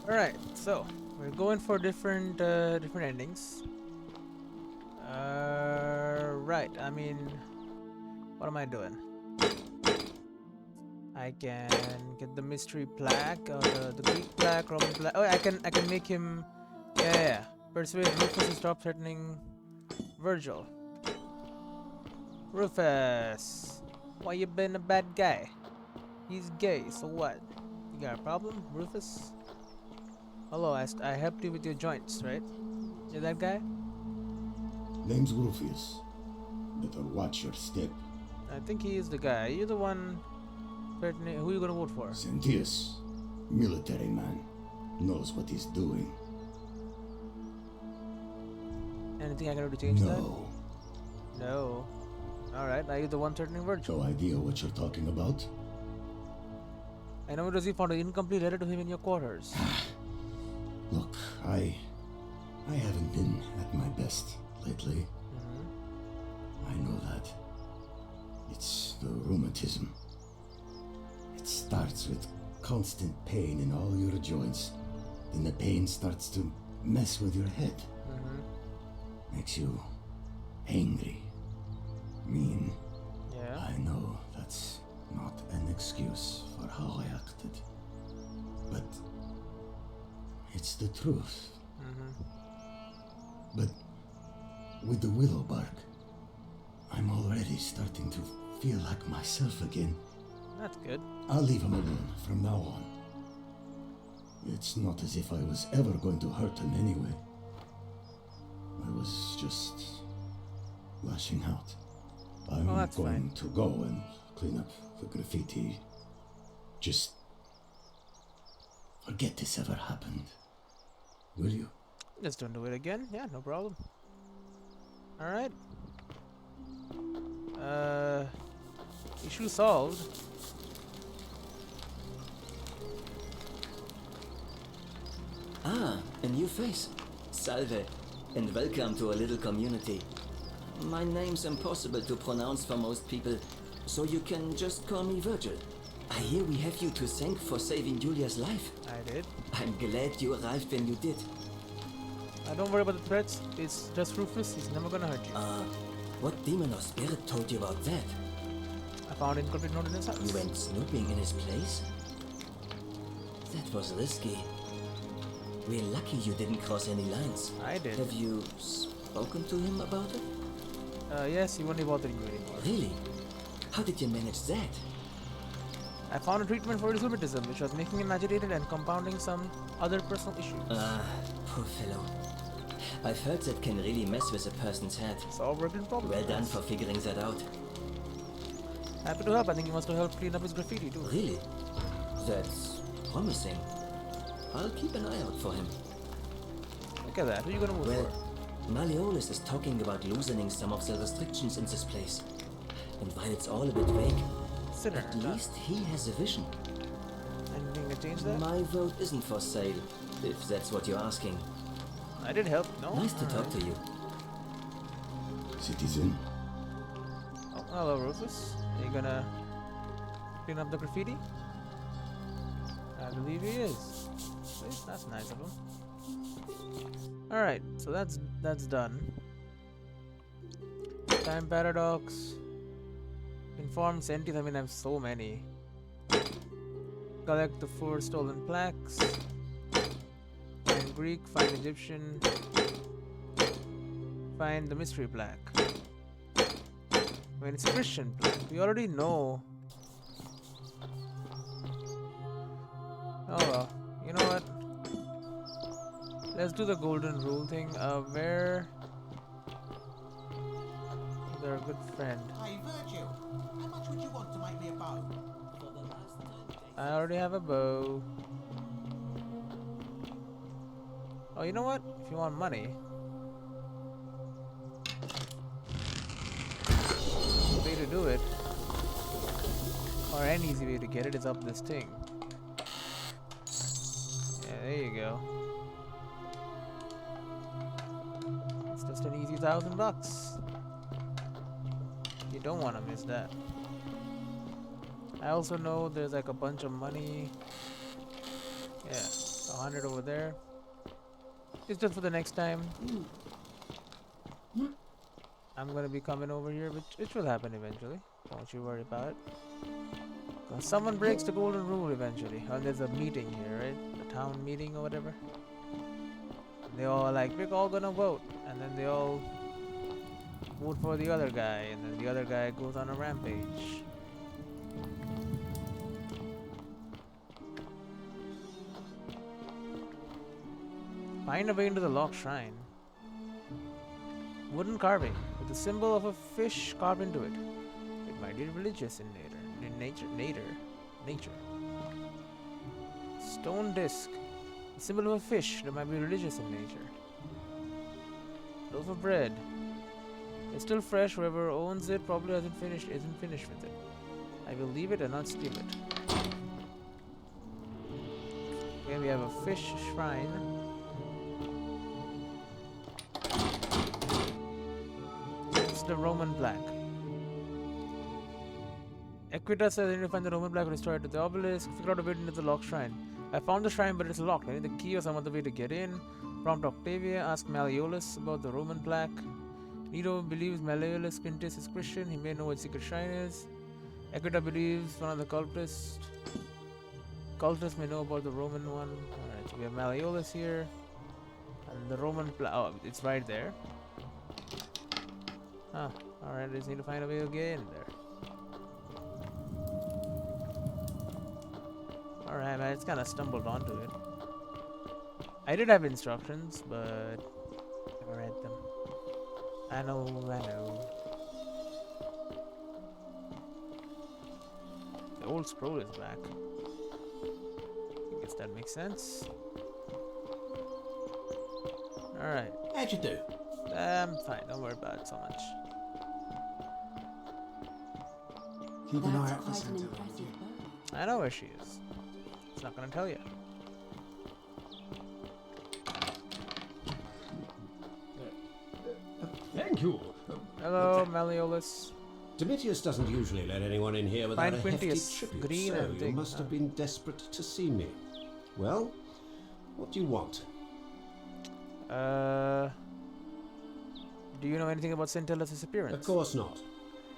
Alright, so we're going for different endings. Right. I mean, what am I doing? I can get the mystery plaque or the Greek plaque, Roman plaque. Oh, I can make him. Yeah. Persuade Rufus to stop threatening Virgil. Rufus, why you been a bad guy? He's gay, so what? You got a problem, Rufus? Hello, I helped you with your joints, right? You're that guy? Name's Rufius. Better watch your step. I think he is the guy. You're the one threatening. Who you gonna vote for? Sentius, military man, knows what he's doing. Anything I can do to change that? No. No. Alright, are you the one threatening Virgil? No idea what you're talking about? I know you found an incomplete letter to him in your quarters. Look, I haven't been at my best lately. I know that. It's the rheumatism. It starts with constant pain in all your joints. Then the pain starts to mess with your head. Makes you angry, mean. Yeah. I know that's not an excuse for how I acted. But it's the truth. But with the willow bark, I'm already starting to feel like myself again. That's good. I'll leave him alone from now on. It's not as if I was ever going to hurt him anyway. I was just lashing out. I'm that's going fine. to go and clean up the graffiti. Just forget this ever happened. Will you? Just don't do it again. Yeah, no problem. Alright. Issue solved. Ah, a new face. Salve, and welcome to a little community. My name's impossible to pronounce for most people, so you can just call me Virgil. I hear we have you to thank for saving Julia's life. I did. I'm glad you arrived when you did. Don't worry about the threats. It's just Rufus. He's never gonna hurt you. What demon or spirit told you about that? I found an incomplete note in his house. You went snooping in his place? That was risky. We're lucky you didn't cross any lines. I did. Have you spoken to him about it? Yes, he won't be bothering you anymore. Really? How did you manage that? I found a treatment for his rheumatism, which was making him agitated and compounding some other personal issues. Poor fellow. I've heard that can really mess with a person's head. It's all working problem. Well done for figuring that out. Happy to help. I think he wants to help clean up his graffiti too. Really? That's promising. I'll keep an eye out for him. Look at that. Who are you gonna vote Well, for? Malleolus is talking about loosening some of the restrictions in this place. And while it's all a bit vague, Sinner. at least he has a vision. Anything to change that? My vote isn't for sale, if that's what you're asking. I did help. No. Nice to talk to you. Citizen, Oh, hello, Rufus. Are you gonna clean up the graffiti? I believe he is. Sweet, that's nice of him. Alright, so that's done. Time paradox. Inform Sentius, I mean I have so many. Collect the 4 stolen plaques. Find Greek, find Egyptian. Find the mystery plaque. When it's Christian plaque, we already know. Oh well, you know what? Let's do the golden rule thing. Where they're a good friend. Hey Virgil, how much would you want to make me a bow? I already have a bow. Oh, you know what? If you want money, the way to do it, or an easy way to get it, is up this thing. Yeah, there you go. It's just an easy $1,000. You don't want to miss that. I also know there's like a bunch of money. Yeah, 100 over there. It's just for the next time. I'm gonna be coming over here, but it will happen eventually. Don't you worry about it. 'Cause someone breaks the golden rule eventually. And there's a meeting here, right? A town meeting or whatever. And they all like, we're all gonna vote. And then they all vote for the other guy. And then the other guy goes on a rampage. Find a way into the locked shrine. Wooden carving with the symbol of a fish carved into it. It might be religious in nature. Stone disc. The symbol of a fish that might be religious in nature. Loaf of bread. It's still fresh. Whoever owns it probably isn't finished with it. I will leave it and not steal it. Okay, we have a fish shrine. It's the Roman black. Equita says I need to find the Roman black restored to the obelisk. Figure out a way into the locked shrine. I found the shrine, but it's locked. I need the key or some other way to get in. Prompt Octavia. Ask Malleolus about the Roman plaque. Nito believes Malleolus Quintus is Christian. He may know what secret shrine is. Equita believes one of the cultists may know about the Roman one. Alright, so we have Malleolus here. And the Roman plaque. Oh, it's right there. Huh. Alright, I just need to find a way to get in there. Alright, I just kind of stumbled onto it. I did have instructions, but I never read them. I know. The old scroll is back. I guess that makes sense. Alright. How'd you do? I'm fine, don't worry about it so much. Keep an eye That's out for quite an Santa. impressive bow. I know where she is. It's not gonna tell you. Thank you. Hello, Malleolus. Domitius doesn't usually let anyone in here without Find a Quintius, hefty tribute, green so and you thing, must have been desperate to see me. Well, what do you want? Do you know anything about Scintilla's disappearance? Of course not.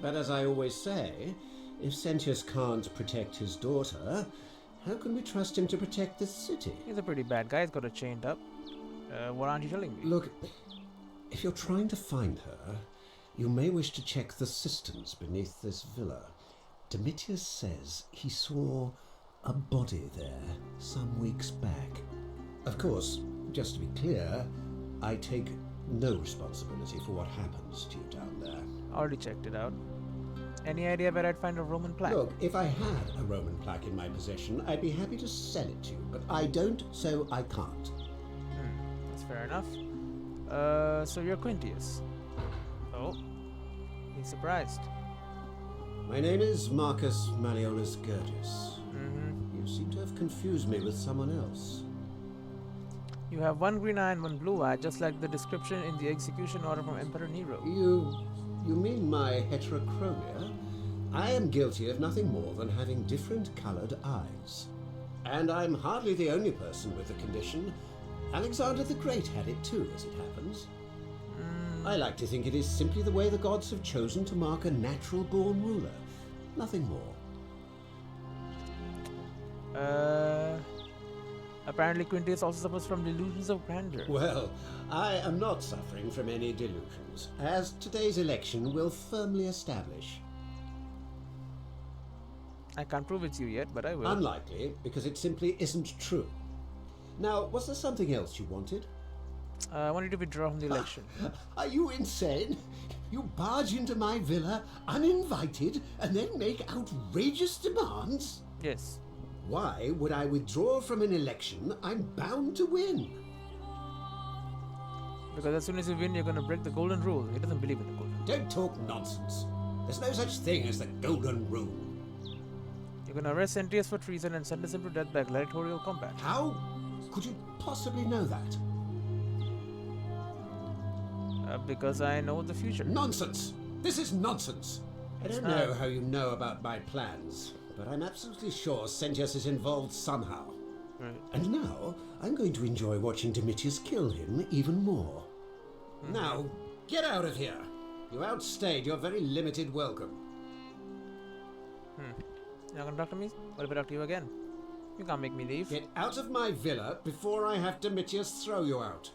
But as I always say, if Sentius can't protect his daughter, how can we trust him to protect the city? He's a pretty bad guy. He's got her chained up. What aren't you telling me? Look, if you're trying to find her, you may wish to check the cisterns beneath this villa. Domitius says he saw a body there some weeks back. Of course, just to be clear, I take no responsibility for what happens to you down there. Already checked it out. Any idea where I'd find a Roman plaque? Look, if I had a Roman plaque in my possession, I'd be happy to sell it to you, but I don't, so I can't. That's fair enough. So you're Quintius. Oh. He's surprised. My name is Marcus Malleolus Gurgius. Mm-hmm. You seem to have confused me with someone else. You have one green eye and one blue eye, just like the description in the execution order from Emperor Nero. You mean my heterochromia? I am guilty of nothing more than having different coloured eyes. And I'm hardly the only person with the condition. Alexander the Great had it too, as it happens. I like to think it is simply the way the gods have chosen to mark a natural-born ruler. Nothing more. Apparently Quintius also suffers from delusions of grandeur. Well, I am not suffering from any delusions, as today's election will firmly establish. I can't prove it's you yet, but I will. Unlikely, because it simply isn't true. Now, was there something else you wanted? I wanted to withdraw from the election. Are you insane? You barge into my villa uninvited and then make outrageous demands? Yes. Why would I withdraw from an election I'm bound to win? Because as soon as you win, you're gonna break the golden rule. He doesn't believe in the golden rule. Don't talk nonsense. There's no such thing as the golden rule. You're gonna arrest Sentius for treason and sentence him to death by gladiatorial combat. How could you possibly know that? Because I know the future. Nonsense! This is nonsense! I don't know how you know about my plans, but I'm absolutely sure Sentius is involved somehow. Right. And now I'm going to enjoy watching Domitius kill him even more. Now, get out of here! You outstayed your very limited welcome. You're not gonna talk to me? What if I talk to you again? You can't make me leave. Get out of my villa before I have Domitius throw you out.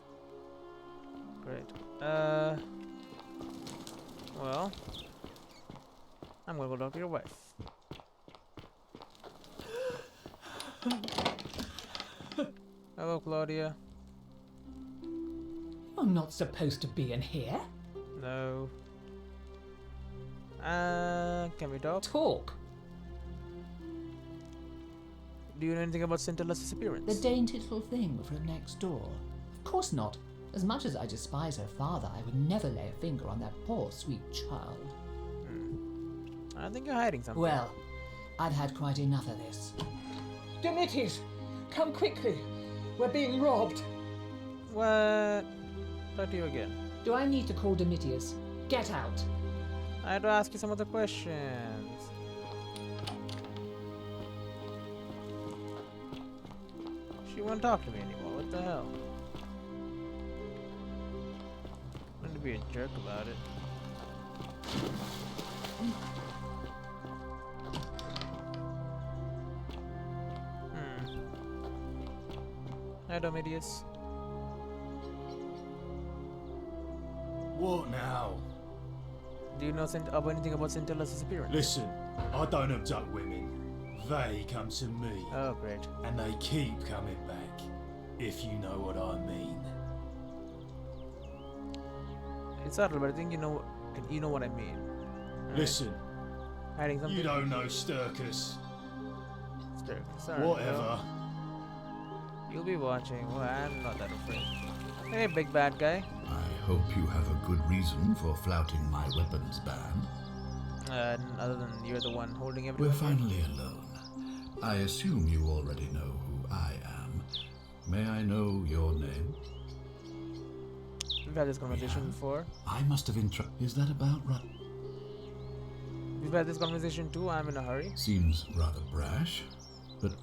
Great. Well, I'm gonna go talk to your wife. Hello, Claudia. You're not supposed to be in here. No. Can we talk? Talk. Do you know anything about Scintilla's The disappearance? dainty little thing from next door. Of course not. As much as I despise her father, I would never lay a finger on that poor, sweet child. I think you're hiding something. Well, I've had quite enough of this. Domitius, come quickly. We're being robbed. What? Talk to you again. Do I need to call Domitius? Get out. I had to ask you some other questions. She won't talk to me anymore. What the hell? I'm going to be a jerk about it. Hi, Domitius. What now? Do you know anything about Scintilla's disappearance? Listen, I don't abduct women. They come to me, Oh, great. and they keep coming back, if you know what I mean. It's subtle, but I think you know what I mean. Alright. Listen, Hiding something? you don't know Sturkus. Sorry, Whatever. well, you'll be watching. Well, I'm not that afraid. Hey, big bad guy. I hope you have a good reason for flouting my weapons ban. Other than you're the one holding everything. We're finally alone. I assume you already know who I am. May I know your name? We've had this conversation before. I must have Is that about right? We've had this conversation too. I'm in a hurry. Seems rather brash, but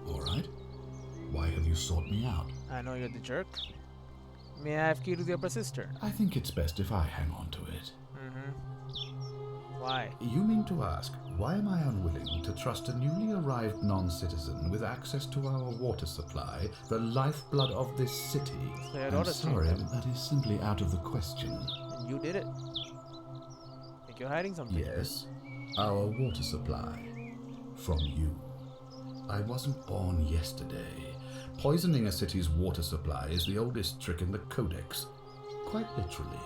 all right. Why have you sought me out? I know you're the jerk. May I have key to the upper cistern? I think it's best if I hang on to it. Why? You mean to ask, why am I unwilling to trust a newly arrived non-citizen with access to our water supply, the lifeblood of this city? So your I'm daughter's sorry, doing but that is simply out of the question. And you did it. Think you're hiding something? Yes, our water supply. From you. I wasn't born yesterday. Poisoning a city's water supply is the oldest trick in the Codex. Quite literally.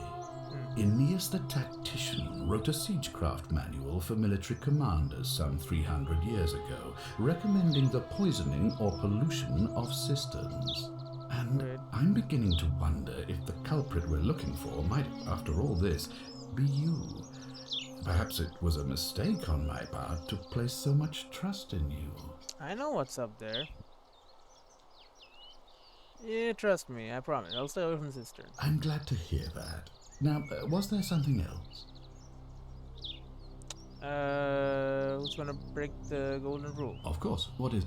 Aeneas the Tactician wrote a siegecraft manual for military commanders some 300 years ago, recommending the poisoning or pollution of cisterns. And Right. I'm beginning to wonder if the culprit we're looking for might, after all this, be you. Perhaps it was a mistake on my part to place so much trust in you. I know what's up there. Yeah, trust me. I promise. I'll stay away from the cistern. I'm glad to hear that. Now, was there something else? Who's gonna break the golden rule? Of course. What is...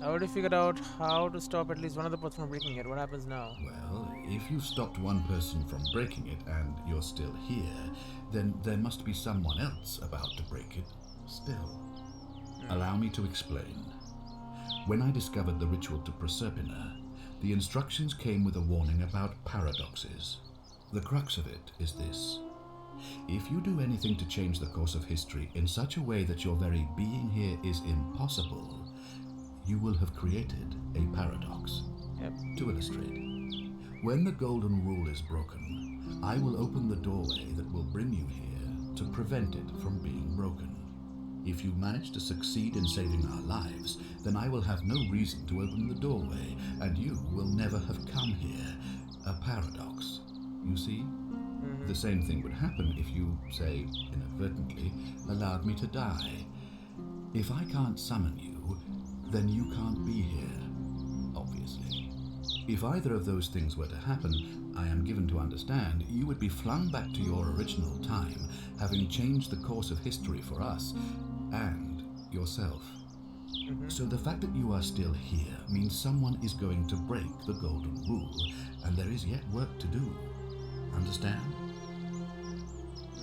I already figured out how to stop at least one other person from breaking it. What happens now? Well, if you've stopped one person from breaking it and you're still here, then there must be someone else about to break it still. Allow me to explain. When I discovered the ritual to Proserpina, the instructions came with a warning about paradoxes. The crux of it is this. If you do anything to change the course of history in such a way that your very being here is impossible, you will have created a paradox. Yep. To illustrate, when the golden rule is broken, I will open the doorway that will bring you here to prevent it from being broken. If you manage to succeed in saving our lives, then I will have no reason to open the doorway, and you will never have come here. A paradox. You see? The same thing would happen if you, say, inadvertently, allowed me to die. If I can't summon you, then you can't be here, obviously. If either of those things were to happen, I am given to understand you would be flung back to your original time, having changed the course of history for us and yourself. So the fact that you are still here means someone is going to break the golden rule, and there is yet work to do. Understand?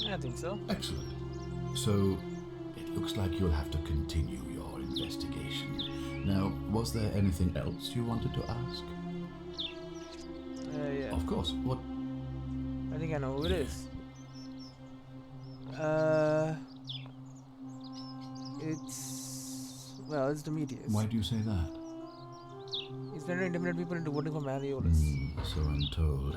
I think so. Excellent. So it looks like you'll have to continue your investigation. Now, was there anything else you wanted to ask? Yeah. Of course. What? I think I know who it is. It's Demetrius. Why do you say that? He's trying to intimidate people into voting for Malleolus. So I'm told.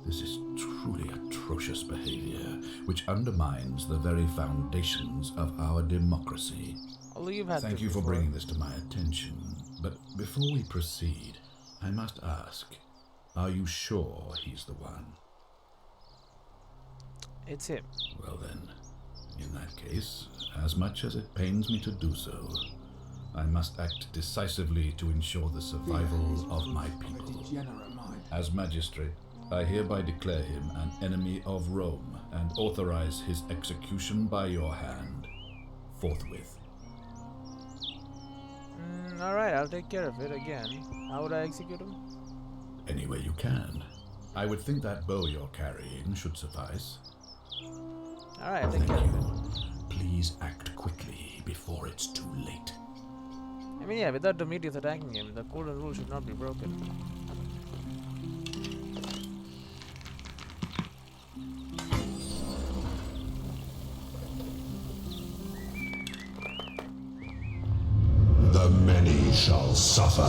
This is truly atrocious behavior, which undermines the very foundations of our democracy. Although you've had Thank this you for before. bringing this to my attention. But before we proceed, I must ask, are you sure he's the one? It's him. Well then, in that case, as much as it pains me to do so, I must act decisively to ensure the survival of my people. As magistrate, I hereby declare him an enemy of Rome and authorize his execution by your hand, forthwith. Alright, I'll take care of it again. How would I execute him? Any way you can. I would think that bow you're carrying should suffice. Alright, I'll take care of it. Please act quickly before it's too late. I mean, yeah, without Demetrius attacking him, the golden rule should not be broken. The many shall suffer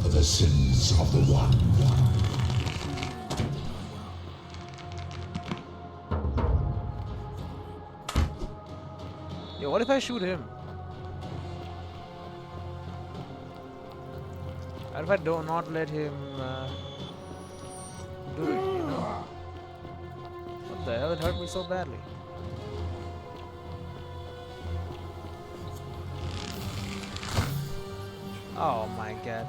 for the sins of the one. Yo, what if I shoot him? What if I do not let him do it, you know? What the hell? It hurt me so badly. Oh my god.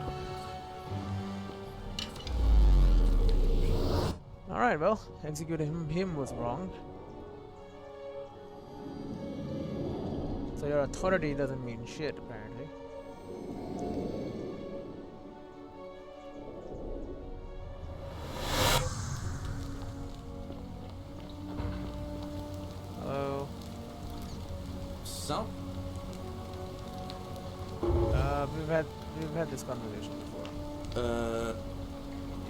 Alright, well, executing him was wrong. So your authority doesn't mean shit, apparently. Hello. So? We've had this conversation before.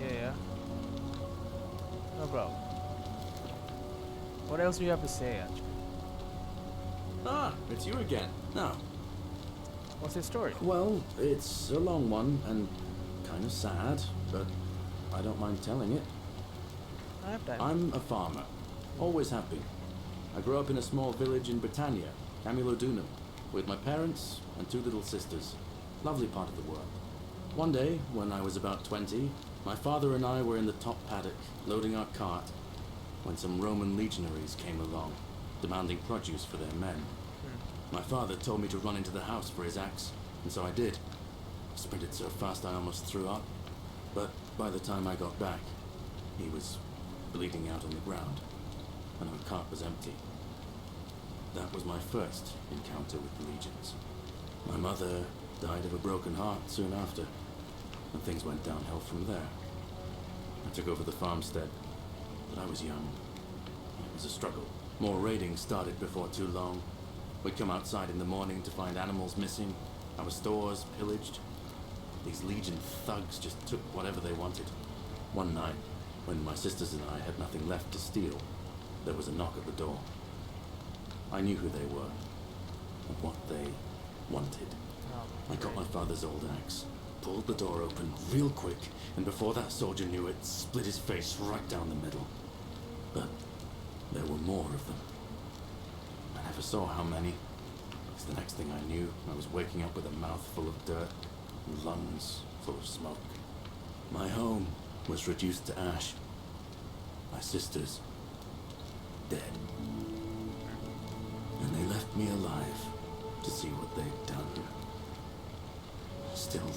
Yeah. No problem. What else do you have to say, actually? Ah, it's you again. No. What's his story? Well, it's a long one and kind of sad, but I don't mind telling it. I have time. I'm a farmer. Always have been. I grew up in a small village in Britannia, Camulodunum, with my parents and two little sisters. Lovely part of the world. One day, when I was about 20, my father and I were in the top paddock, loading our cart, when some Roman legionaries came along, demanding produce for their men. My father told me to run into the house for his axe, and so I did. Sprinted so fast I almost threw up, but by the time I got back, he was bleeding out on the ground, and our cart was empty. That was my first encounter with the legions. My mother died of a broken heart soon after, and things went downhill from there. I took over the farmstead, but I was young. It was a struggle. More raiding started before too long. We'd come outside in the morning to find animals missing, our stores pillaged. These legion thugs just took whatever they wanted. One night, when my sisters and I had nothing left to steal, there was a knock at the door. I knew who they were, and what they wanted. I got my father's old axe, pulled the door open real quick, and before that soldier knew it, split his face right down the middle. But there were more of them. I never saw how many, because the next thing I knew, I was waking up with a mouth full of dirt and lungs full of smoke. My home was reduced to ash. My sisters, dead. And they left me alive to see what they'd done. Still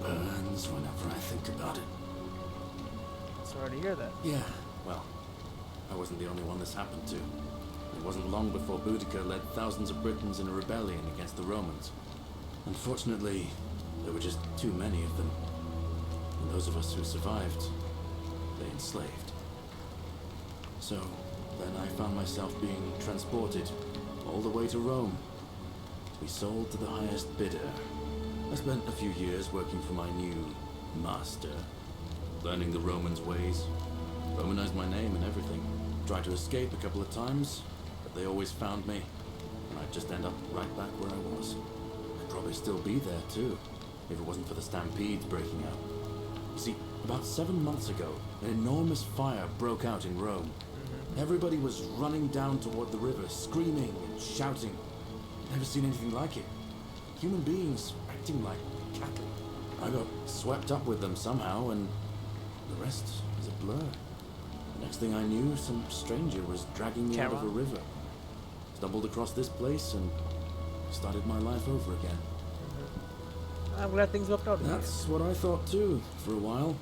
burns whenever I think about it. Sorry to hear that. Yeah, well, I wasn't the only one this happened to. It wasn't long before Boudica led thousands of Britons in a rebellion against the Romans. Unfortunately, there were just too many of them. And those of us who survived, they enslaved. So, then I found myself being transported all the way to Rome, to be sold to the highest bidder. I spent a few years working for my new master, learning the Romans' ways, Romanized my name and everything. Tried to escape a couple of times, but they always found me, and I'd just end up right back where I was. I'd probably still be there too, if it wasn't for the stampedes breaking out. You see, about 7 months ago, an enormous fire broke out in Rome. Everybody was running down toward the river, screaming and shouting. Never seen anything like it. Human beings acting like cattle. I got swept up with them somehow, and the rest is a blur. The next thing I knew, some stranger was dragging me out of a river. Stumbled across this place and started my life over again. I'm glad things worked out. That's what I thought too, for a while.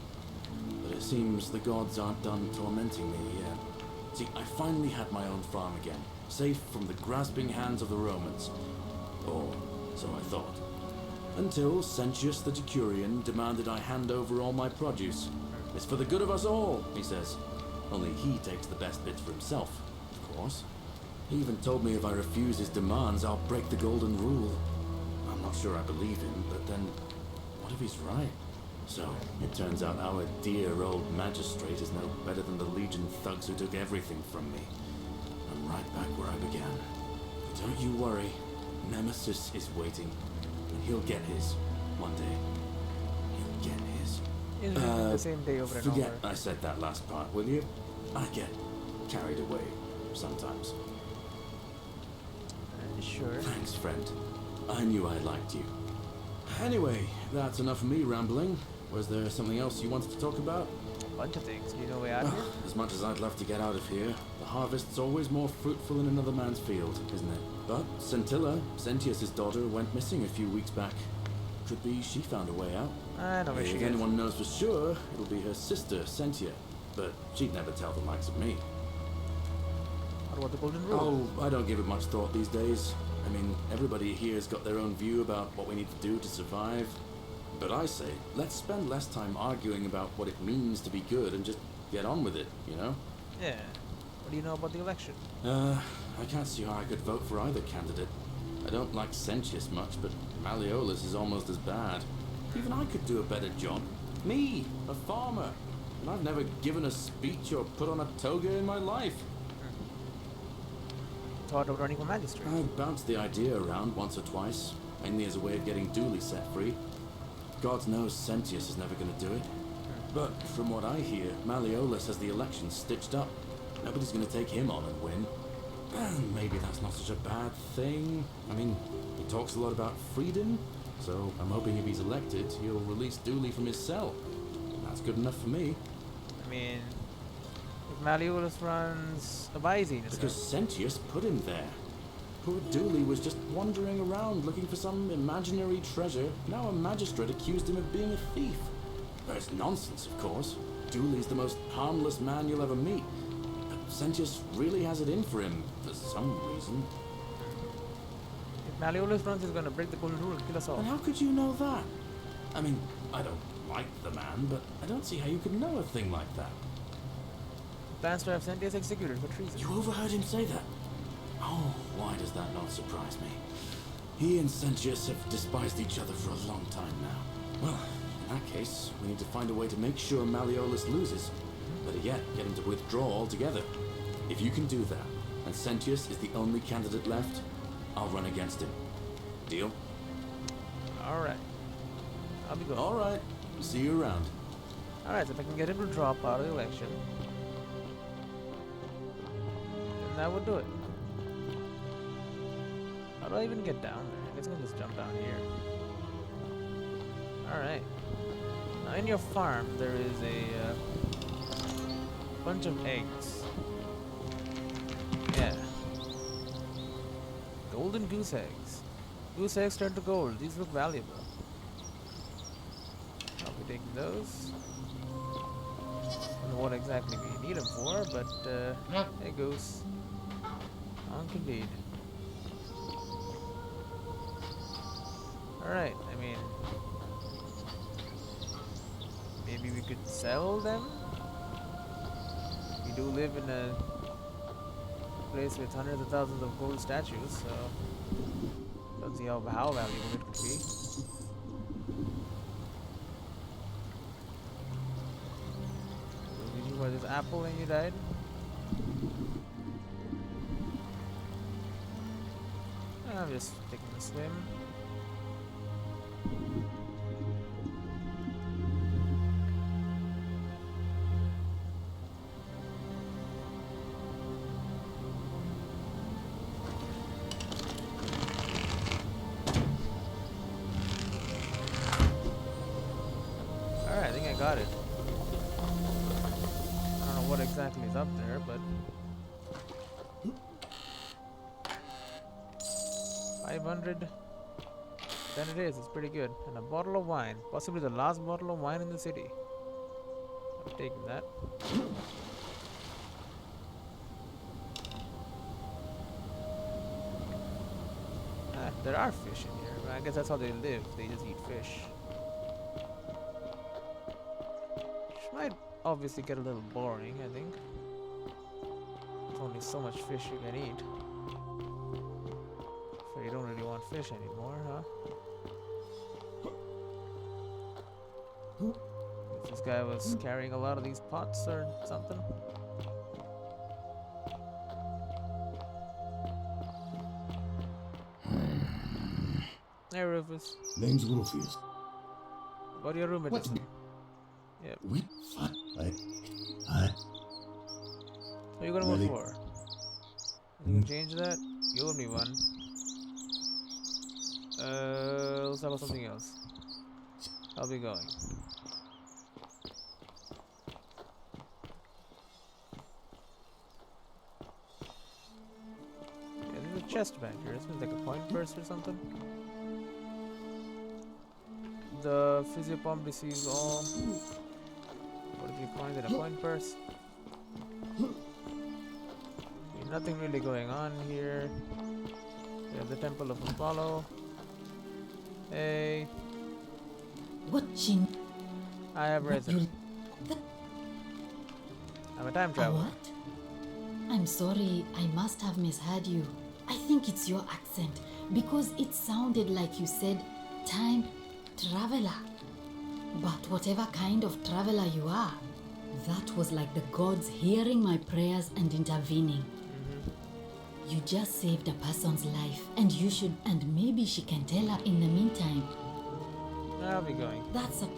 But it seems the gods aren't done tormenting me yet. See, I finally had my own farm again, safe from the grasping hands of the Romans. Or so I thought. Until Sentius the Decurion demanded I hand over all my produce. It's for the good of us all, he says. Only he takes the best bits for himself, of course. He even told me if I refuse his demands, I'll break the golden rule. I'm not sure I believe him, but then, what if he's right? So, it turns out our dear old magistrate is no better than the Legion thugs who took everything from me. I'm right back where I began. But don't you worry, Nemesis is waiting, and he'll get his one day. He'll get his. The same day over and Forget over. I said that last part, will you? I get carried away sometimes. Sure. Thanks, friend. I knew I liked you. Anyway, that's enough of me rambling. Was there something else you wanted to talk about? A bunch of things. Do you know way out here? As much as I'd love to get out of here, the harvest's always more fruitful in another man's field, isn't it? But Scintilla, Sentius' daughter, went missing a few weeks back. Could be she found a way out. I know where she If is. anyone knows for sure, it'll be her sister, Sentia. But she'd never tell the likes of me. What about the golden rule? Oh, I don't give it much thought these days. I mean, everybody here's got their own view about what we need to do to survive. But I say, let's spend less time arguing about what it means to be good and just get on with it, you know? Yeah. What do you know about the election? I can't see how I could vote for either candidate. I don't like Sentius much, but Malleolus is almost as bad. Even I could do a better job. Me, a farmer. And I've never given a speech or put on a toga in my life. Thought of running for magistrate. I bounced the idea around once or twice, mainly as a way of getting Dooley set free. God knows Sentius is never going to do it. But from what I hear, Malleolus has the election stitched up. Nobody's going to take him on and win. And maybe that's not such a bad thing. I mean, he talks a lot about freedom, so I'm hoping if he's elected, he'll release Dooley from his cell. That's good enough for me. I mean, if Malleolus runs a Visine, Because Sentius put him there. Poor Dooley was just wandering around looking for some imaginary treasure. Now a magistrate accused him of being a thief. That's nonsense, of course. Dooley's the most harmless man you'll ever meet. But Sentius really has it in for him, for some reason. if Malleolus runs, he's gonna break the golden rule and kill us all. And how could you know that? I mean, I don't like the man, but I don't see how you could know a thing like that. Plans to have Sentius executed for treason. You overheard him say that? Oh, why does that not surprise me? He and Sentius have despised each other for a long time now. Well, in that case, we need to find a way to make sure Malleolus loses. Better yet, get him to withdraw altogether. If you can do that, and Sentius is the only candidate left, I'll run against him. Deal? Alright. I'll be going. Alright. See you around. Alright, so if I can get him to drop out of the election, then that would do it. How do I even get down there? I guess I can just jump down here. Alright. Now in your farm, there is a bunch of eggs. Yeah. Golden goose eggs. Goose eggs turn to gold. These look valuable. I'll be taking those. Don't know what exactly we need them for, but hey goose. Honk indeed. Alright, I mean, maybe we could sell them? We do live in a place with hundreds of thousands of gold statues, so don't see how valuable it could be. Did you buy this apple and you died? I'm just taking a swim. Alright, I think I got it. I don't know what exactly is up there, but 500. Then it is. It's pretty good. And a bottle of wine, possibly the last bottle of wine in the city. I'm taking that. There are fish in here, but I guess that's how they live. They just eat fish. Which might obviously get a little boring, I think. There's only so much fish you can eat. So you don't really want fish anymore, huh? This guy was carrying a lot of these pots or something. Hey Rufus. Name's Rufus. What your roommate What's is? it? Yep. What? What? What are you gonna Really? go for? You can change that? You owe me one. Let's talk about something else. I'll be going. Yeah, there's a chest back here. This is like a point purse or something. The physiopomp receives all. What did you find in a point purse? Nothing really going on here. There's the Temple of Apollo. Hey. Watching. I have risen. I'm a time traveler. What? I'm sorry, I must have misheard you. I think it's your accent because it sounded like you said time traveler. But whatever kind of traveler you are, that was like the gods hearing my prayers and intervening. You just saved a person's life, and you should, and maybe she can tell her in the meantime. I'll be going. That's a...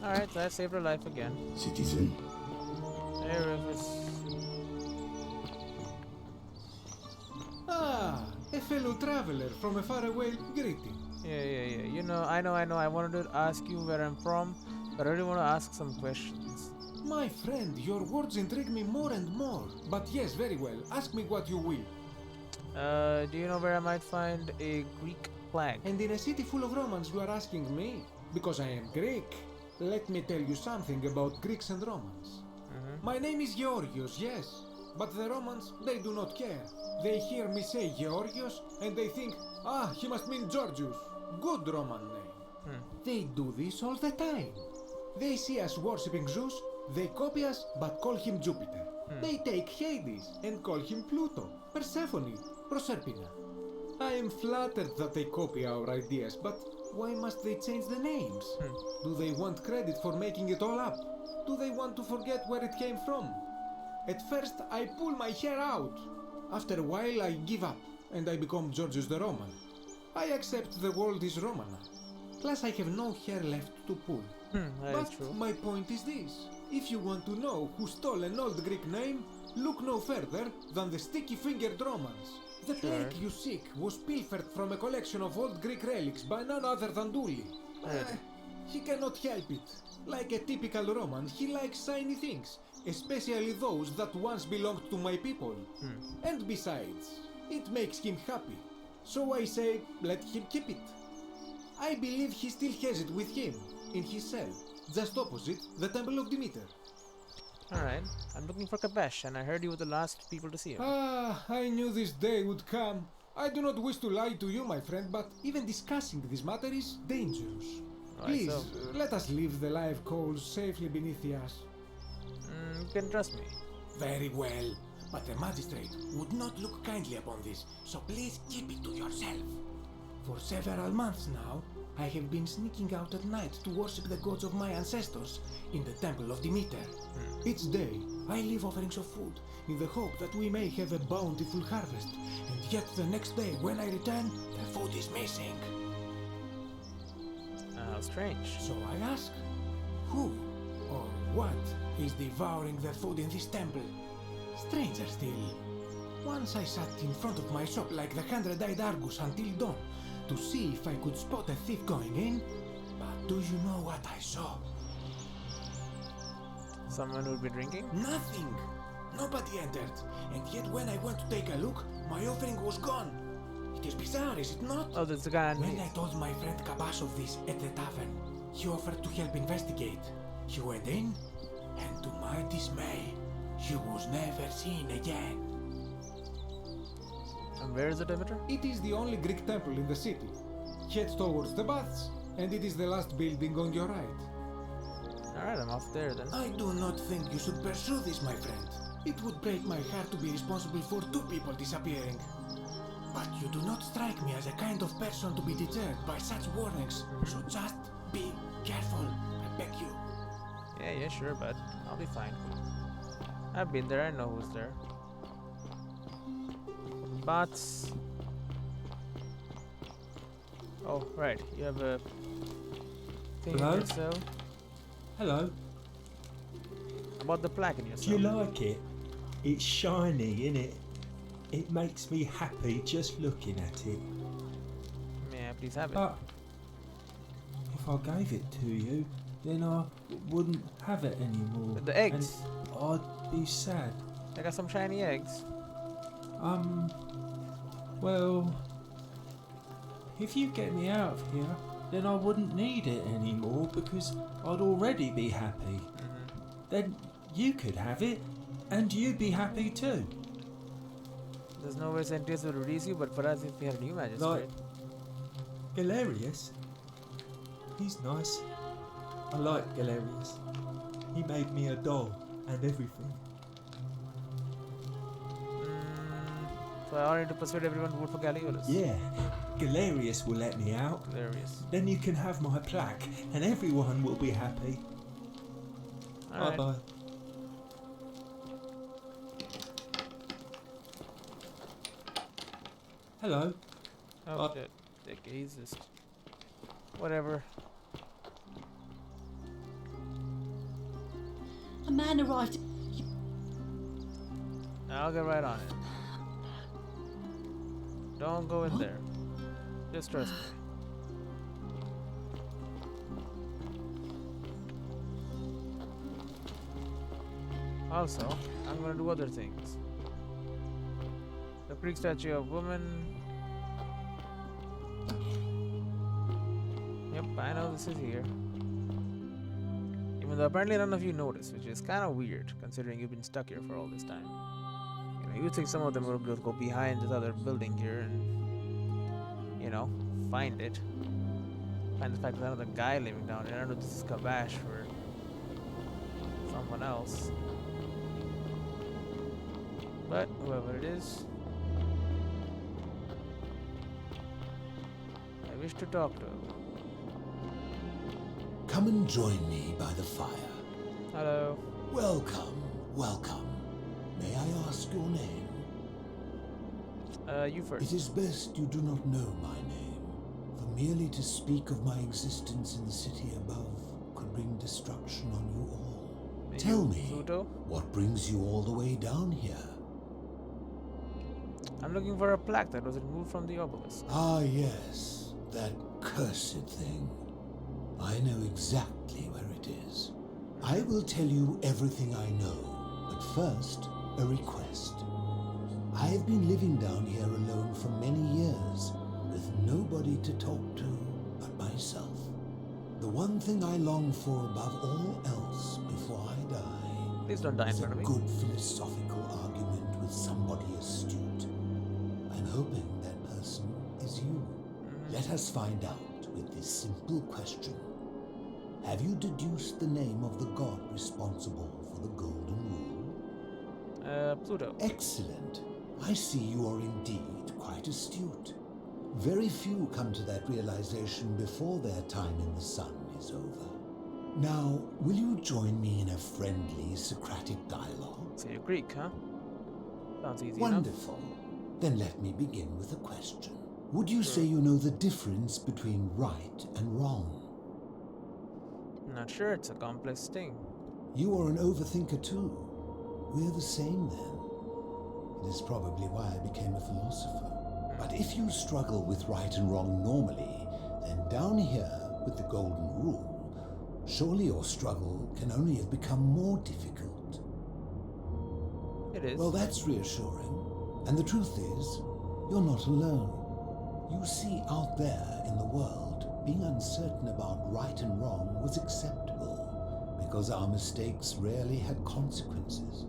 Alright, so I saved her life again. Citizen. Hey, Rufus. Ah, a fellow traveler from a faraway greeting. Yeah. You know, I know. I wanted to ask you where I'm from, but I really want to ask some questions. My friend, your words intrigue me more and more. But yes, very well. Ask me what you will. Do you know where I might find a Greek flag? And in a city full of Romans, you are asking me? Because I am Greek. Let me tell you something about Greeks and Romans. My name is Georgios, yes. But the Romans, they do not care. They hear me say Georgios, and they think, ah, he must mean Georgius. Good Roman name. They do this all the time. They see us worshipping Zeus, they copy us, but call him Jupiter. They take Hades and call him Pluto, Persephone, Proserpina. I am flattered that they copy our ideas, but why must they change the names? Do they want credit for making it all up? Do they want to forget where it came from? At first, I pull my hair out. After a while, I give up, and I become Georgius the Roman. I accept the world is Roman. Plus, I have no hair left to pull. That is true. My point is this. If you want to know who stole an old Greek name, look no further than the sticky-fingered Romans. The plague you seek was pilfered from a collection of old Greek relics by none other than Dully. He cannot help it. Like a typical Roman, he likes shiny things, especially those that once belonged to my people. And besides, it makes him happy. So I say, let him keep it. I believe he still has it with him, in his cell, just opposite the Temple of Demeter. Alright, I'm looking for Kabesh, and I heard you were the last people to see him. Ah, I knew this day would come. I do not wish to lie to you, my friend, but even discussing this matter is dangerous. Please, let us leave the live coals safely beneath the ash. You can trust me. Very well, but the magistrate would not look kindly upon this, so please keep it to yourself. For several months now, I have been sneaking out at night to worship the gods of my ancestors in the temple of Demeter. Each day, I leave offerings of food in the hope that we may have a bountiful harvest, and yet the next day when I return, the food is missing. How strange. So I ask, who or what is devouring the food in this temple? Stranger still. Once I sat in front of my shop like the 100-eyed Argus until dawn to see if I could spot a thief going in, but do you know what I saw? Someone would be drinking? Nothing! Nobody entered, and yet when I went to take a look, my offering was gone. It is bizarre, is it not? Oh, that's the guy. When I told my friend Kabash of this at the tavern, he offered to help investigate. He went in, and to my dismay, he was never seen again. And where is the Demeter? It is the only Greek temple in the city. Head towards the baths, and it is the last building on your right. Alright, I'm off there then. I do not think you should pursue this, my friend. It would break my heart to be responsible for 2 people disappearing. But you do not strike me as a kind of person to be deterred by such warnings, so just be careful, I beg you. Yeah, sure, but I'll be fine. I've been there, I know who's there. Bots. Oh, right, you have a thing in your cell. Hello. About the plaque in your Do cell. you like it? It's shiny, innit? It makes me happy just looking at it. May I please have it? But if I gave it to you, then I wouldn't have it anymore. The eggs? And I'd be sad. I got some shiny eggs. Well, if you get me out of here, then I wouldn't need it anymore because I'd already be happy. Then you could have it, and you'd be happy too. There's no way Sentius will release you, but for us, if we have a new magistrate. Like Galerius. He's nice. I like Galerius. He made me a doll and everything. So I already need to persuade everyone to vote for Galerius. Yeah, Galerius will let me out. Galerius. Then you can have my plaque, and everyone will be happy. All right. Bye-bye. Hello. Oh shit. He's just... Whatever. A man arrived. I'll get right on it. Don't go in there. Just trust me. Also, I'm gonna do other things. The Greek statue of woman. Yep, I know this is here. Even though apparently none of you noticed, which is kind of weird considering you've been stuck here for all this time. You would think some of them would go behind this other building here and, you know, find it. Find the fact that another guy living down here. I don't know if this is Kabash or someone else. But whoever it is, I wish to talk to him. Come and join me by the fire. Hello. Welcome, welcome. May I ask your name? You first. It is best you do not know my name, for merely to speak of my existence in the city above could bring destruction on you all. Maybe Tell me, Pluto? what brings you all the way down here? I'm looking for a plaque that was removed from the obelisk. Ah, yes, that cursed thing. I know exactly where it is. I will tell you everything I know, but first, a request. I have been living down here alone for many years, with nobody to talk to but myself. The one thing I long for above all else before I die Please don't die in is a front of me. good philosophical argument with somebody astute. I'm hoping that person is you. Let us find out with this simple question. Have you deduced the name of the god responsible for the Golden Rule? Pluto. Excellent. I see you are indeed quite astute. Very few come to that realization before their time in the sun is over. Now, will you join me in a friendly Socratic dialogue? So you're Greek, huh? Sounds easy Wonderful. enough. Then let me begin with a question. Would you say you know the difference between right and wrong? Not sure, it's a complex thing. You are an overthinker too. We're the same then. It is probably why I became a philosopher. But if you struggle with right and wrong normally, then down here with the Golden Rule, surely your struggle can only have become more difficult. It is. Well, that's reassuring. And the truth is, you're not alone. You see, out there in the world, being uncertain about right and wrong was acceptable because our mistakes rarely had consequences.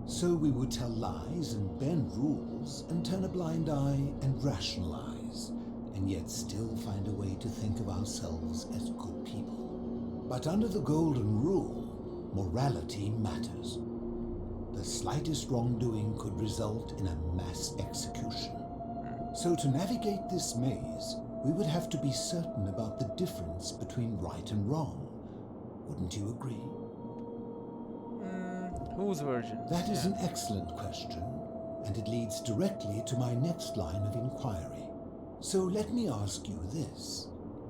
So we would tell lies and bend rules and turn a blind eye and rationalize, and yet still find a way to think of ourselves as good people. But under the Golden Rule, morality matters. The slightest wrongdoing could result in a mass execution. So to navigate this maze, we would have to be certain about the difference between right and wrong. Wouldn't you agree? Whose version? That is an excellent question, and it leads directly to my next line of inquiry. So let me ask you this.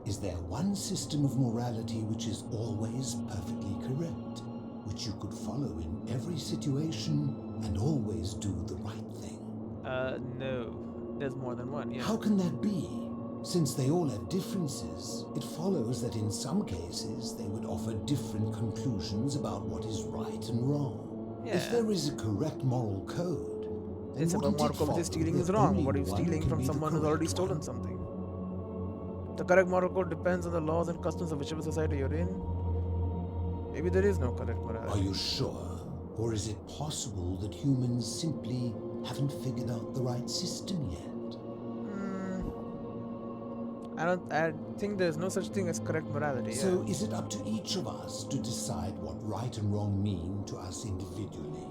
Is there one system of morality which is always perfectly correct, which you could follow in every situation and always do the right thing? No. There's more than one, yeah. How can that be? Since they all have differences, it follows that in some cases they would offer different conclusions about what is right and wrong. Yeah. If there is a correct moral code, then It's about wouldn't it moral code. follow Stealing is that wrong. only What are you one stealing can from be the someone who's already correct stolen one? something? The correct moral code depends on the laws and customs of whichever society you're in. Maybe there is no correct morality. Are you sure? Or is it possible that humans simply haven't figured out the right system yet? I think there's no such thing as correct morality. So is it up to each of us to decide what right and wrong mean to us individually?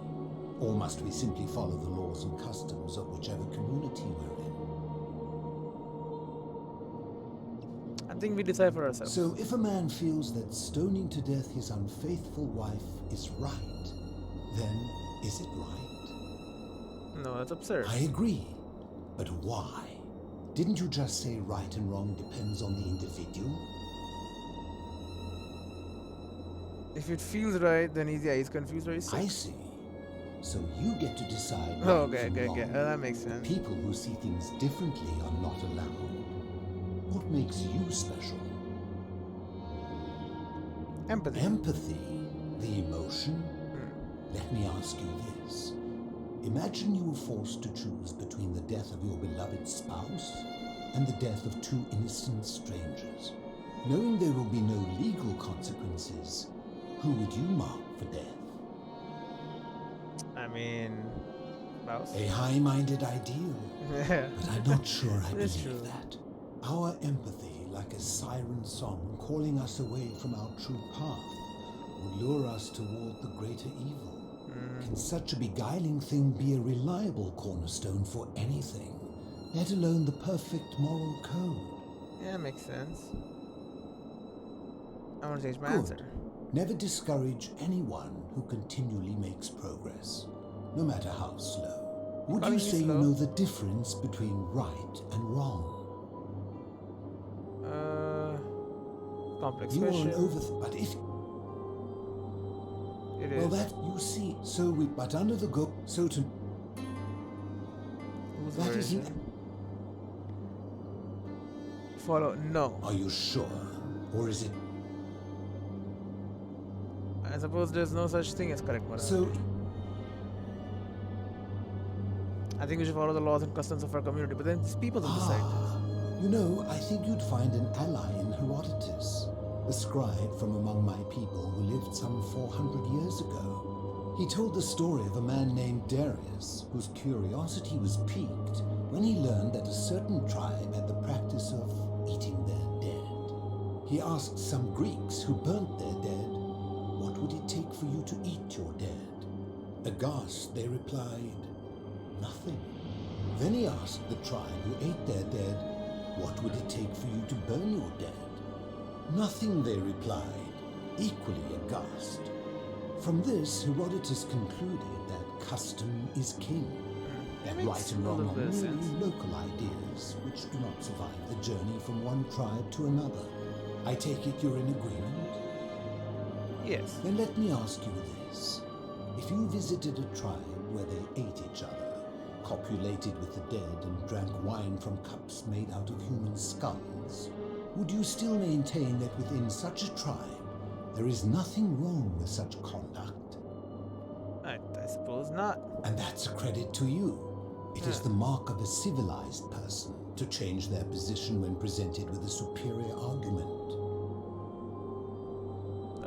Or must we simply follow the laws and customs of whichever community we're in? I think we decide for ourselves. So if a man feels that stoning to death his unfaithful wife is right, then is it right? No, that's absurd. I agree. But why? Didn't you just say right and wrong depends on the individual? If it feels right, then he's confused very soon. I see. So you get to decide. Oh, okay. That makes sense. People who see things differently are not allowed. What makes you special? Empathy. Empathy, the emotion? Let me ask you this. Imagine you were forced to choose between the death of your beloved spouse and the death of two innocent strangers. Knowing there will be no legal consequences, who would you mark for death? I mean, spouse. A high-minded ideal. But I'm not sure I That's believe true. that. Our empathy, like a siren song calling us away from our true path, would lure us toward the greater evil. Can such a beguiling thing be a reliable cornerstone for anything, let alone the perfect moral code? Yeah, makes sense. I want to change my Good. answer. Never discourage anyone who continually makes progress, no matter how slow. Would you Calling me say you slow? know the difference between right and wrong? Complex You are question. an but if It well, is. that you see, so we but under the go, so to Whose that is version? Follow. No. Are you sure, or is it? I suppose there's no such thing as correct morality. So I think we should follow the laws and customs of our community, but then it's people who decide this. You know, I think you'd find an ally in Herodotus, a scribe from among my people who lived some 400 years ago. He told the story of a man named Darius, whose curiosity was piqued when he learned that a certain tribe had the practice of eating their dead. He asked some Greeks who burnt their dead, "What would it take for you to eat your dead?" Aghast, they replied, "Nothing." Then he asked the tribe who ate their dead, "What would it take for you to burn your dead?" "Nothing," they replied, equally aghast. From this, Herodotus concluded that custom is king, that right and wrong are merely local ideas which do not survive the journey from one tribe to another. I take it you're in agreement? Yes. Then let me ask you this. If you visited a tribe where they ate each other, copulated with the dead and drank wine from cups made out of human skulls, would you still maintain that within such a tribe there is nothing wrong with such conduct? I suppose not. And that's a credit to you. It is the mark of a civilized person to change their position when presented with a superior argument.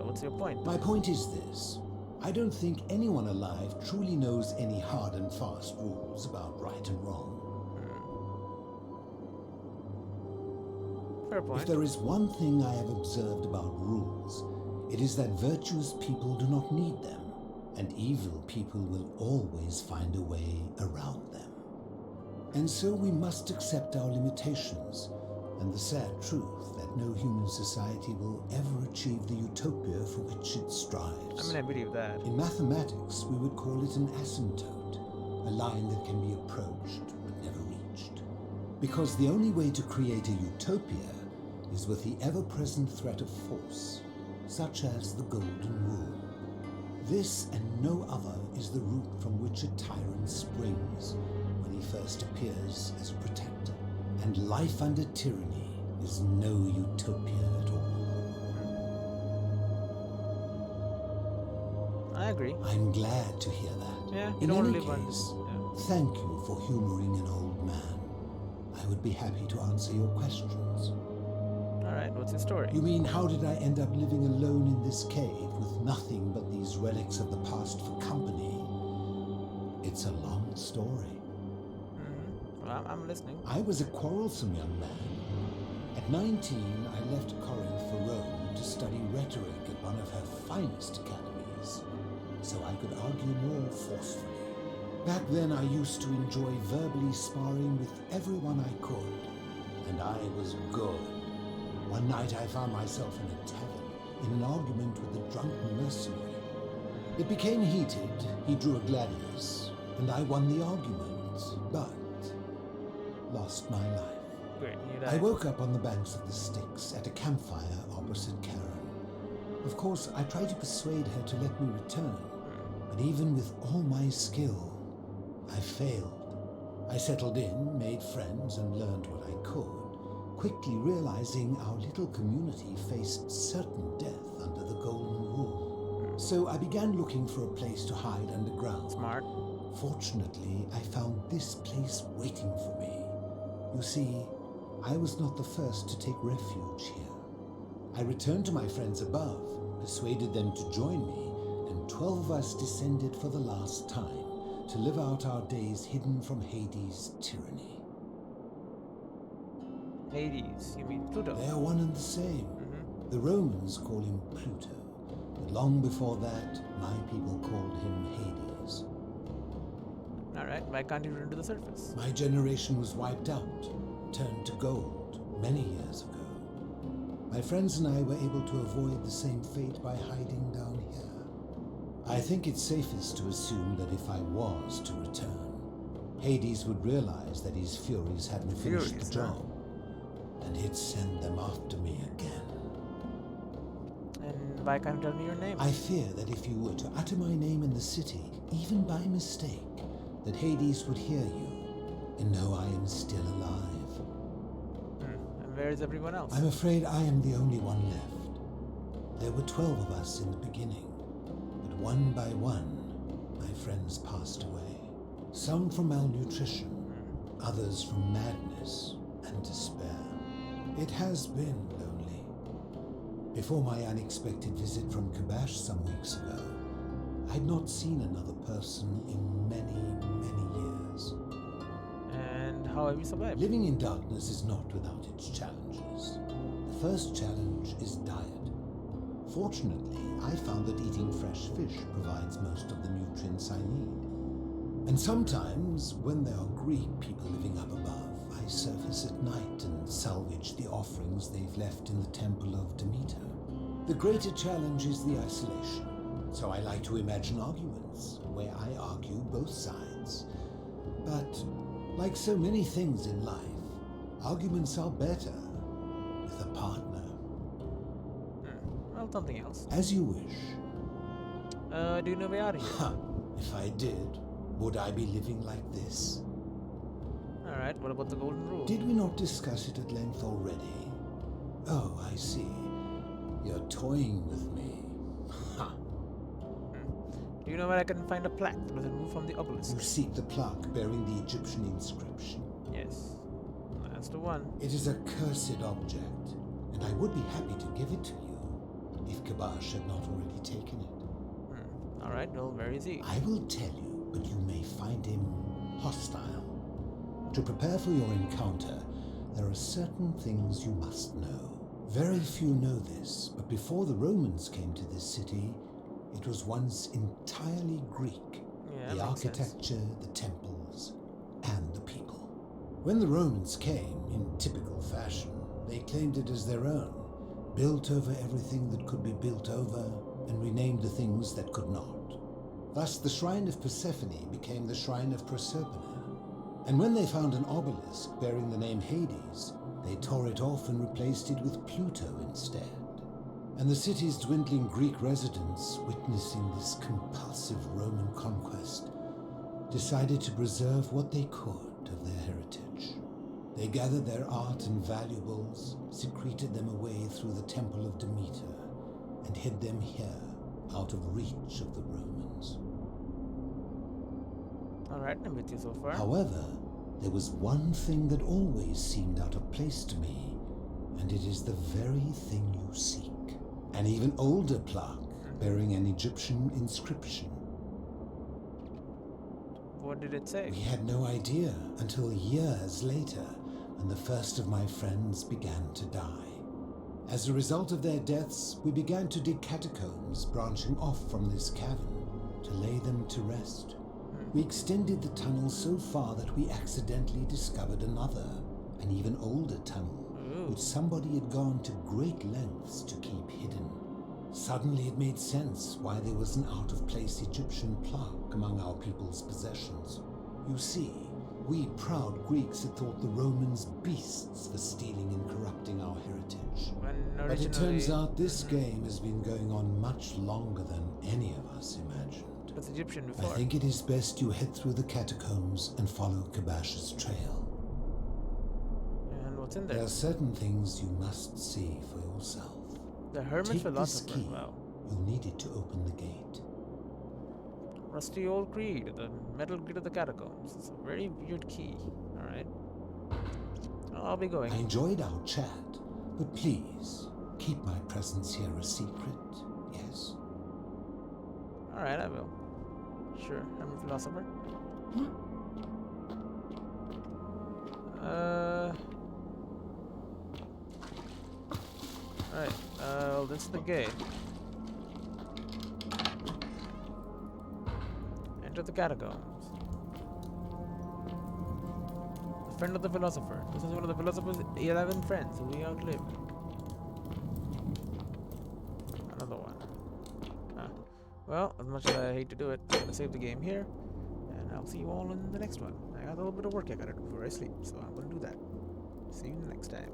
What's your point? My point is this. I don't think anyone alive truly knows any hard and fast rules about right and wrong. Fair point. If there is one thing I have observed about rules, it is that virtuous people do not need them, and evil people will always find a way around them. And so we must accept our limitations, and the sad truth that no human society will ever achieve the utopia for which it strives. I mean, I believe that. In mathematics, we would call it an asymptote, a line that can be approached but never reached. Because the only way to create a utopia is with the ever-present threat of force, such as the Golden Rule. This and no other is the root from which a tyrant springs when he first appears as a protector. And life under tyranny is no utopia at all. I agree. I'm glad to hear that. Yeah, you In don't want any to live on case, this. thank you for humoring an old man. I would be happy to answer your questions. Alright, what's your story? You mean, how did I end up living alone in this cave with nothing but these relics of the past for company? It's a long story. Well, I'm listening. I was a quarrelsome young man. At 19, I left Corinth for Rome to study rhetoric at one of her finest academies, so I could argue more forcefully. Back then, I used to enjoy verbally sparring with everyone I could, and I was good. One night I found myself in a tavern, in an argument with a drunken mercenary. It became heated, he drew a gladius, and I won the argument, but lost my life. Great, I woke up on the banks of the Styx at a campfire opposite Karen. Of course, I tried to persuade her to let me return, but even with all my skill, I failed. I settled in, made friends, and learned what I could, quickly realizing our little community faced certain death under the Golden Rule. So I began looking for a place to hide underground. Smart. Fortunately, I found this place waiting for me. You see, I was not the first to take refuge here. I returned to my friends above, persuaded them to join me, and 12 of us descended for the last time to live out our days hidden from Hades' tyranny. Hades, you mean Pluto? They are one and the same. The Romans call him Pluto, but long before that, my people called him Hades. Alright, why can't you return to the surface? My generation was wiped out, turned to gold, many years ago. My friends and I were able to avoid the same fate by hiding down here. I think it's safest to assume that if I was to return, Hades would realize that his furies hadn't finished the job, and he'd send them after me again. And why can't you tell me your name? I fear that if you were to utter my name in the city, even by mistake, that Hades would hear you and know I am still alive. And where is everyone else? I'm afraid I am the only one left. There were 12 of us in the beginning, but one by one, my friends passed away. Some from malnutrition, others from madness and despair. It has been lonely. Before my unexpected visit from Kabash some weeks ago, I'd not seen another person in many, many years. And how have you survived? Living in darkness is not without its challenges. The first challenge is diet. Fortunately, I found that eating fresh fish provides most of the nutrients I need. And sometimes, when there are Greek people living up above, I surface at night and salvage the offerings they've left in the temple of Demeter. The greater challenge is the isolation, so I like to imagine arguments, where I argue both sides. But, like so many things in life, arguments are better with a partner. Well, something else. As you wish. Do you know where are you? If I did, would I be living like this? Alright, what about the golden rule? Did we not discuss it at length already? Oh, I see. You're toying with me. Ha! Do you know where I can find a plaque that was removed from the obelisk? You seek the plaque bearing the Egyptian inscription. Yes. That's the one. It is a cursed object, and I would be happy to give it to you, if Kabash had not already taken it. Alright, well, where is he? I will tell you, but you may find him hostile. To prepare for your encounter, there are certain things you must know. Very few know this, but before the Romans came to this city, it was once entirely Greek. Yeah, the architecture, the temples, and the people. When the Romans came, in typical fashion, they claimed it as their own, built over everything that could be built over, and renamed the things that could not. Thus, the Shrine of Persephone became the Shrine of Proserpina. And when they found an obelisk bearing the name Hades, they tore it off and replaced it with Pluto instead. And the city's dwindling Greek residents, witnessing this compulsive Roman conquest, decided to preserve what they could of their heritage. They gathered their art and valuables, secreted them away through the Temple of Demeter, and hid them here, out of reach of the Romans. Alright, I'm with you so far. However, there was one thing that always seemed out of place to me, and it is the very thing you seek. An even older plaque bearing an Egyptian inscription. What did it say? We had no idea until years later, when the first of my friends began to die. As a result of their deaths, we began to dig catacombs branching off from this cavern to lay them to rest. We extended the tunnel so far that we accidentally discovered another, an even older tunnel, which somebody had gone to great lengths to keep hidden. Suddenly it made sense why there was an out-of-place Egyptian plaque among our people's possessions. You see, we proud Greeks had thought the Romans beasts for stealing and corrupting our heritage. But it turns out this game has been going on much longer than any of us imagined. It was Egyptian before. I think it is best you head through the catacombs and follow Kabash's trail. And what's in there? There are certain things you must see for yourself. The Hermit Take Philosopher. this key. Wow. You'll need it to open the gate. Rusty old key to the metal gate of the catacombs. It's a very weird key. Alright. I'll be going. I enjoyed our chat, but please, keep my presence here a secret, yes? Alright, I will. Sure, I'm a philosopher. Alright, well, this is the gate. Enter the catacombs. The friend of the philosopher. This is one of the philosopher's 11 friends who we outlived. Another one. Well, as much as I hate to do it, I'm gonna save the game here, and I'll see you all in the next one. I got a little bit of work I gotta do before I sleep, so I'm gonna do that. See you next time.